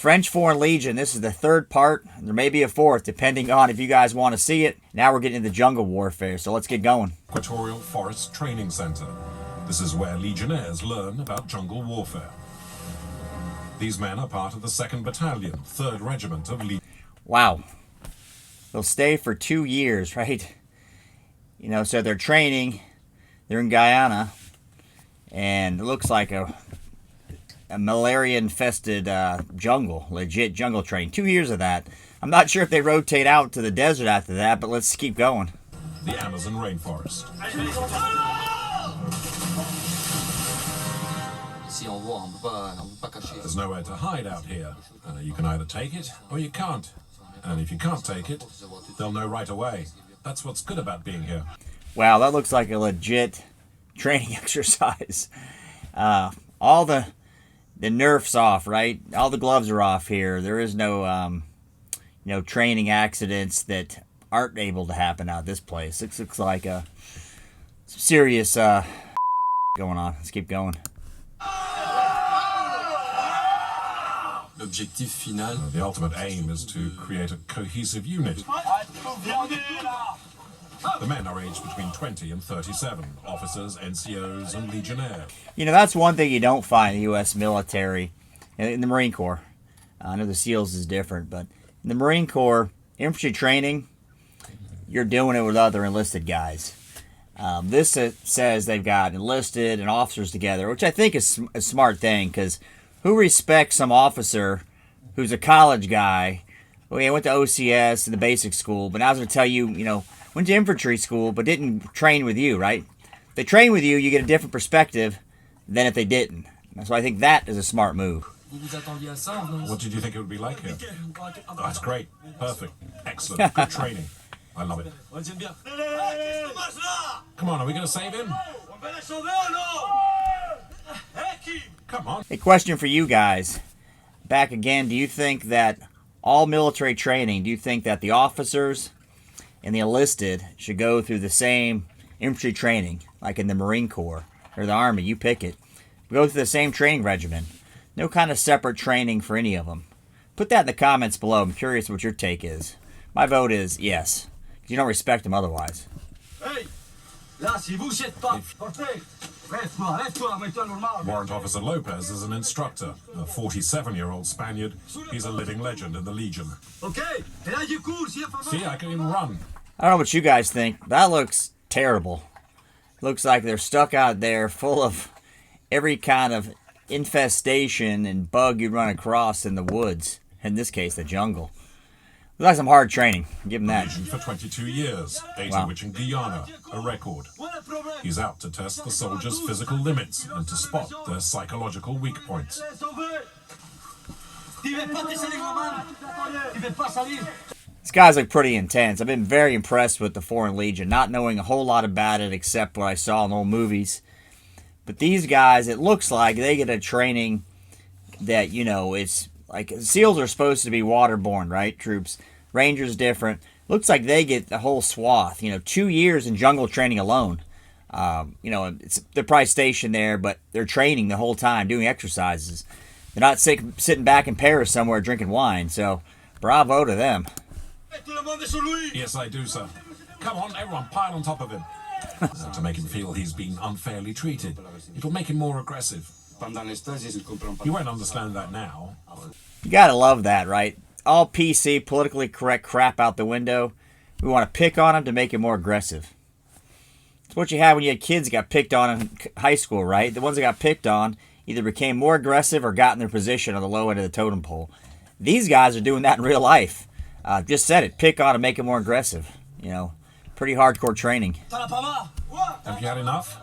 French Foreign Legion, this is the third part. There may be a fourth, depending on if you guys want to see it. Now we're getting into jungle warfare, so let's get going. Equatorial Forest Training Center. This is where Legionnaires learn about jungle warfare. These men are part of the 2nd Battalion, 3rd Regiment of Legion. Wow. They'll stay for 2 years, right? You know, so they're training. They're in Guyana. And it looks like a malaria-infested jungle, legit jungle training. 2 years of that. I'm not sure if they rotate out to the desert after that, but let's keep going. The Amazon rainforest. There's nowhere to hide out here. You can either take it or you can't. And if you can't take it, they'll know right away. That's what's good about being here. Wow, that looks like a legit training exercise. All the nerf's off, right? All the gloves are off here. There is no, training accidents that aren't able to happen out of this place. It looks like a serious going on. Let's keep going. The ultimate aim is to create a cohesive unit. The men are aged between 20 and 37, officers, NCOs, and Legionnaires. You know, that's one thing you don't find in the U.S. military, in the Marine Corps. I know the SEALs is different, but in the Marine Corps, infantry training, you're doing it with other enlisted guys. This says they've got enlisted and officers together, which I think is a smart thing, because who respects some officer who's a college guy, who went to OCS and the basic school, but now he's going to tell you, went to infantry school but didn't train with you, right? If they train with you, you get a different perspective than if they didn't. So I think that is a smart move. What did you think it would be like here? Oh, that's great. Perfect. Excellent. Good training. I love it. Come on, are we going to save him? Come on. A question for you guys. Back again, do you think that all military training, do you think that the officers and the enlisted should go through the same infantry training, like in the Marine Corps or the Army? You pick it. Go through the same training regimen. No kind of separate training for any of them. Put that in the comments below. I'm curious what your take is. My vote is yes, because you don't respect them otherwise. Warrant Officer Lopez is an instructor, a 47-year-old Spaniard. He's a living legend in the Legion. See, I can even run. I don't know what you guys think. That looks terrible. Looks like they're stuck out there full of every kind of infestation and bug you'd run across in the woods. In this case, the jungle. Looks like some hard training. Give him that. Legion for 22 years, 8 of which in Guyana, a record. He's out to test the soldiers' physical limits and to spot their psychological weak points. These guys look pretty intense. I've been very impressed with the Foreign Legion, not knowing a whole lot about it except what I saw in old movies. But these guys, it looks like they get a training that, it's like SEALs are supposed to be waterborne, right? Troops. Rangers different. Looks like they get the whole swath. 2 years in jungle training alone. They're probably stationed there, but they're training the whole time, doing exercises. They're not sitting back in Paris somewhere drinking wine. So, bravo to them. Yes, I do, sir. Come on, everyone, pile on top of him. To make him feel he's been unfairly treated. It'll make him more aggressive. You won't understand that now. You gotta love that, right? All PC, politically correct crap out the window. We want to pick on him to make him more aggressive. It's what you had when you had kids that got picked on in high school, right? The ones that got picked on either became more aggressive or got in their position on the low end of the totem pole. These guys are doing that in real life. Just said it. Pick on and make him more aggressive. Pretty hardcore training. Have you had enough?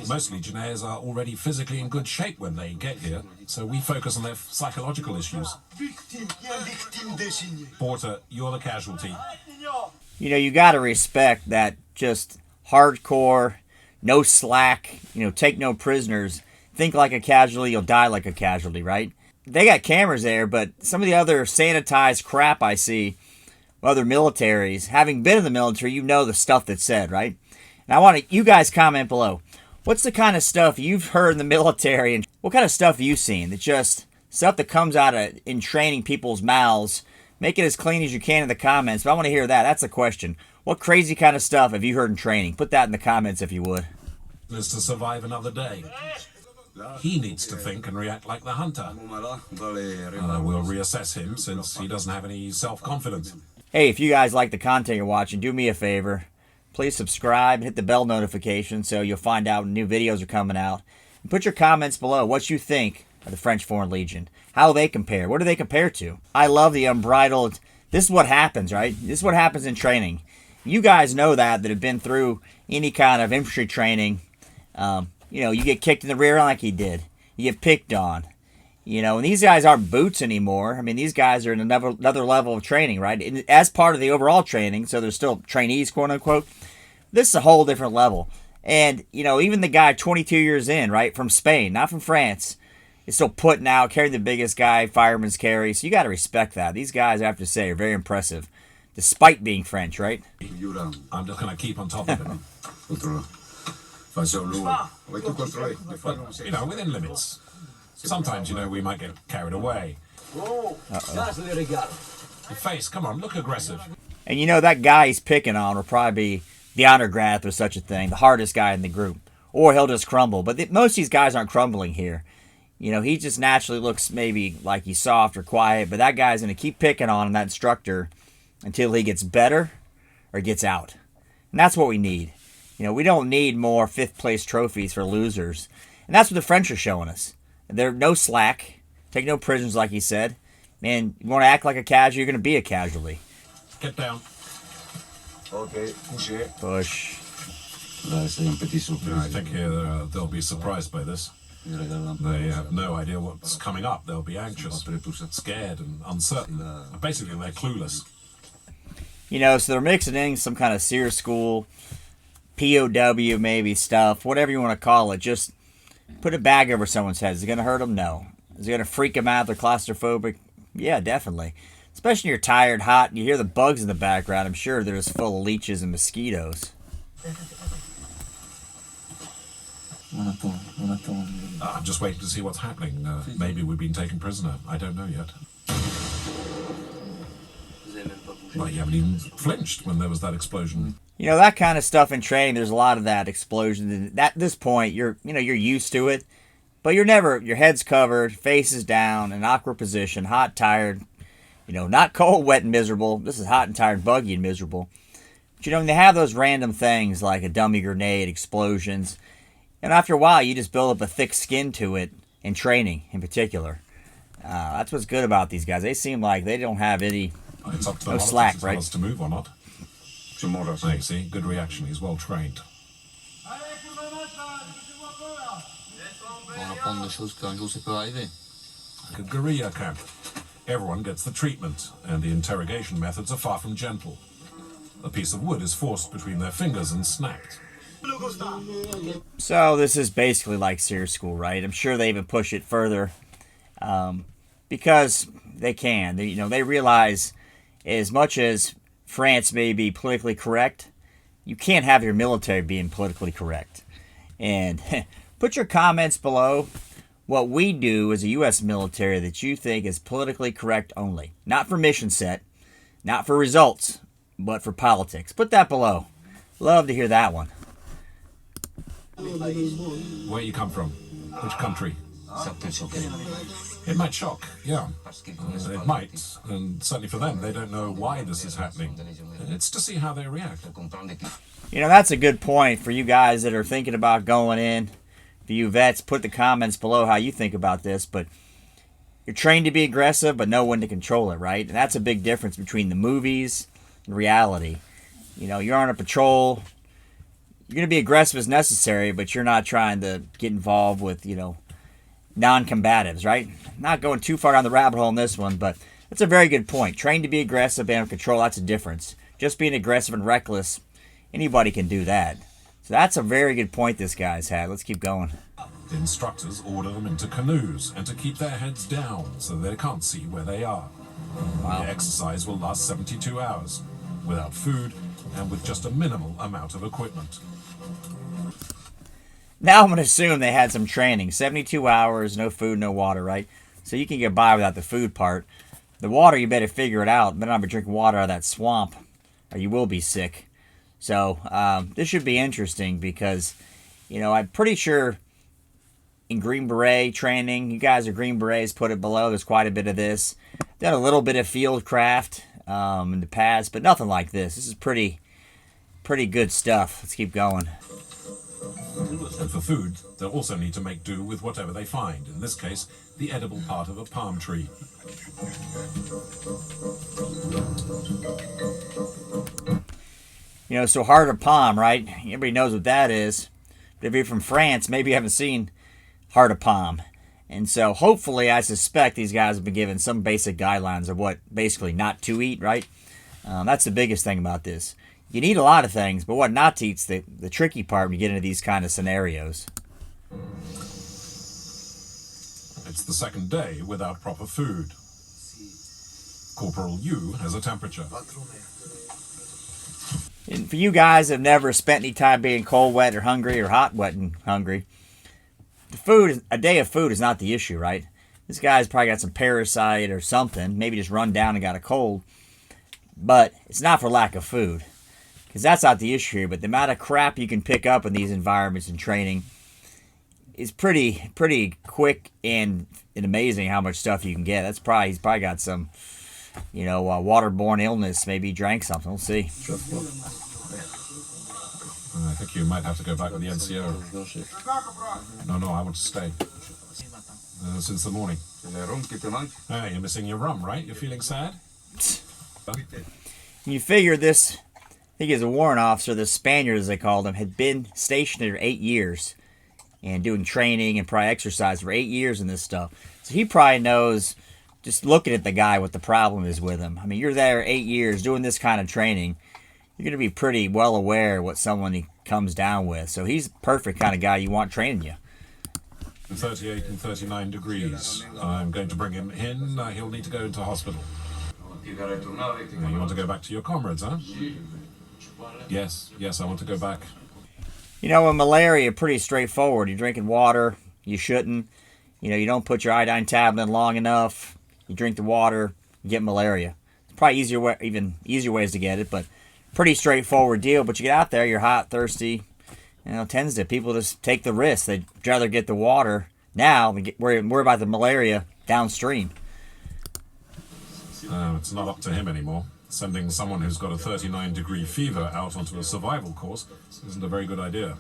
Most Legionnaires are already physically in good shape when they get here, so we focus on their psychological issues. Porter, you're the casualty. You got to respect that just hardcore, no slack, take no prisoners. Think like a casualty, you'll die like a casualty, right? They got cameras there, but some of the other sanitized crap I see, other militaries, having been in the military, the stuff that's said, right? And I want you guys comment below. What's the kind of stuff you've heard in the military, and what kind of stuff have you seen? That just stuff that comes out of in training people's mouths. Make it as clean as you can in the comments. But I want to hear that. That's the question. What crazy kind of stuff have you heard in training? Put that in the comments if you would. Is to survive another day. He needs to think and react like the hunter. We'll reassess him since he doesn't have any self-confidence. Hey, if you guys like the content you're watching, do me a favor. Please subscribe and hit the bell notification so you'll find out when new videos are coming out. And put your comments below what you think of the French Foreign Legion. How they compare. What do they compare to? I love the unbridled... This is what happens, right? This is what happens in training. You guys know that have been through any kind of infantry training. You get kicked in the rear like he did. You get picked on. And these guys aren't boots anymore. I mean, these guys are in another level of training, right? And as part of the overall training, so they're still trainees, quote unquote. This is a whole different level. And, even the guy 22 years in, right, from Spain, not from France, is still putting out, carrying the biggest guy, fireman's carry. So you got to respect that. These guys, I have to say, are very impressive, despite being French, right? I'm just going to keep on top of him. Within limits. Sometimes, we might get carried away. Your face, come on, look aggressive. And that guy he's picking on will probably be the honor grad or such a thing, the hardest guy in the group. Or he'll just crumble. But most of these guys aren't crumbling here. He just naturally looks maybe like he's soft or quiet, but that guy's going to keep picking on him, that instructor, until he gets better or gets out. And that's what we need. We don't need more fifth-place trophies for losers. And that's what the French are showing us. They're no slack. Take no prisoners, like he said. Man, you want to act like a casualty, you're going to be a casualty. Get down. Okay, push. I think here they'll be surprised by this. They have no idea what's coming up. They'll be anxious, scared, and uncertain. Basically, they're clueless. So they're mixing in some kind of SEER school, POW maybe stuff, whatever you want to call it. Just put a bag over someone's head. Is it going to hurt them? No. Is it going to freak them out? They're claustrophobic? Yeah, definitely. Especially when you're tired, hot, and you hear the bugs in the background. I'm sure they're just full of leeches and mosquitoes. I'm just waiting to see what's happening. Maybe we've been taken prisoner. I don't know yet. Well, you haven't even flinched when there was that explosion. That kind of stuff in training, there's a lot of that explosion. And at this point, you're used to it. But your head's covered, face is down, an awkward position, hot, tired. Not cold, wet, and miserable. This is hot and tired, buggy, and miserable. But when they have those random things like a dummy grenade, explosions, and after a while, you just build up a thick skin to it in training, in particular. That's what's good about these guys. They seem like they don't have any it's up to no slack, right? To move or not. Hey, see, good reaction. He's well trained. Like a guerrilla camp. Everyone gets the treatment, and the interrogation methods are far from gentle. A piece of wood is forced between their fingers and snapped. So this is basically like SEER school, right? I'm sure they even push it further because they can. They realize as much as France may be politically correct, you can't have your military being politically correct. And put your comments below what we do as a U.S. military that you think is politically correct only. Not for mission set, not for results, but for politics. Put that below. Love to hear that one. Where you come from? Which country? It might shock, yeah. It might, and certainly for them, they don't know why this is happening. It's to see how they react. That's a good point for you guys that are thinking about going in. For you vets, put the comments below how you think about this, but you're trained to be aggressive, but know when to control it, right? And that's a big difference between the movies and reality. You're on a patrol. You're going to be aggressive as necessary, but you're not trying to get involved with, non-combatives, right? Not going too far down the rabbit hole in this one, but that's a very good point. Trained to be aggressive and control, that's a difference. Just being aggressive and reckless, anybody can do that. So that's a very good point this guy's had. Let's keep going. The instructors order them into canoes and to keep their heads down so they can't see where they are. Wow. The exercise will last 72 hours, without food and with just a minimal amount of equipment. Now I'm going to assume they had some training. 72 hours, no food, no water, right? So you can get by without the food part. The water, you better figure it out. Better not be drinking water out of that swamp, or you will be sick. So this should be interesting because, you know, I'm pretty sure in Green Beret training, you guys are Green Berets, put it below. There's quite a bit of this. Done a little bit of field craft in the past, but nothing like this. This is pretty good stuff. Let's keep going. And for food, they'll also need to make do with whatever they find. In this case, the edible part of a palm tree. You know, so heart of palm, right? Everybody knows what that is. But if you're from France, maybe you haven't seen heart of palm. And so hopefully, I suspect these guys have been given some basic guidelines of what basically not to eat, right? That's the biggest thing about this. You need a lot of things, but what not to eat's the tricky part when you get into these kind of scenarios. It's the second day without proper food. Corporal Yu has a temperature. And for you guys that have never spent any time being cold, wet, or hungry, or hot, wet, and hungry, a day of food is not the issue, right? This guy's probably got some parasite or something, maybe just run down and got a cold. But it's not for lack of food, because that's not the issue here. But the amount of crap you can pick up in these environments and training is pretty quick and amazing how much stuff you can get. He's probably got some, you know, waterborne illness. Maybe he drank something. We'll see. I think you might have to go back with the NCO. No, I want to stay. Since the morning. Hey, you're missing your rum, right? You're feeling sad? You figure this, I think he's a warrant officer, the Spaniard as they called him, had been stationed there 8 years and doing training and probably exercise for 8 years in this stuff. So he probably knows, just looking at the guy, what the problem is with him. I mean, you're there 8 years doing this kind of training. You're going to be pretty well aware what someone he comes down with. So he's the perfect kind of guy you want training you. 38 and 39 degrees. I'm going to bring him in. He'll need to go into hospital. You want to go back to your comrades, huh? Yes, I want to go back. You know, with malaria, pretty straightforward. You're drinking water, you shouldn't. You know, you don't put your iodine tablet in long enough. You drink the water, you get malaria. It's probably even easier ways to get it, but pretty straightforward deal. But you get out there, you're hot, thirsty. You know, people just take the risk. They'd rather get the water now than worry about the malaria downstream. It's not up to him anymore. Sending someone who's got a 39-degree fever out onto a survival course isn't a very good idea.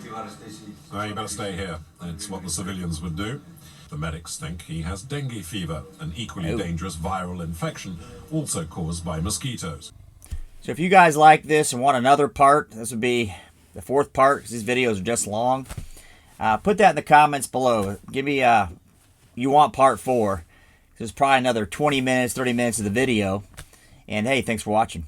You better stay here. It's what the civilians would do. The medics think he has dengue fever, an equally dangerous viral infection, also caused by mosquitoes. So if you guys like this and want another part, this would be the fourth part, because these videos are just long. Put that in the comments below. Give me, you want part 4. There's probably another 20 minutes, 30 minutes of the video. And hey, thanks for watching.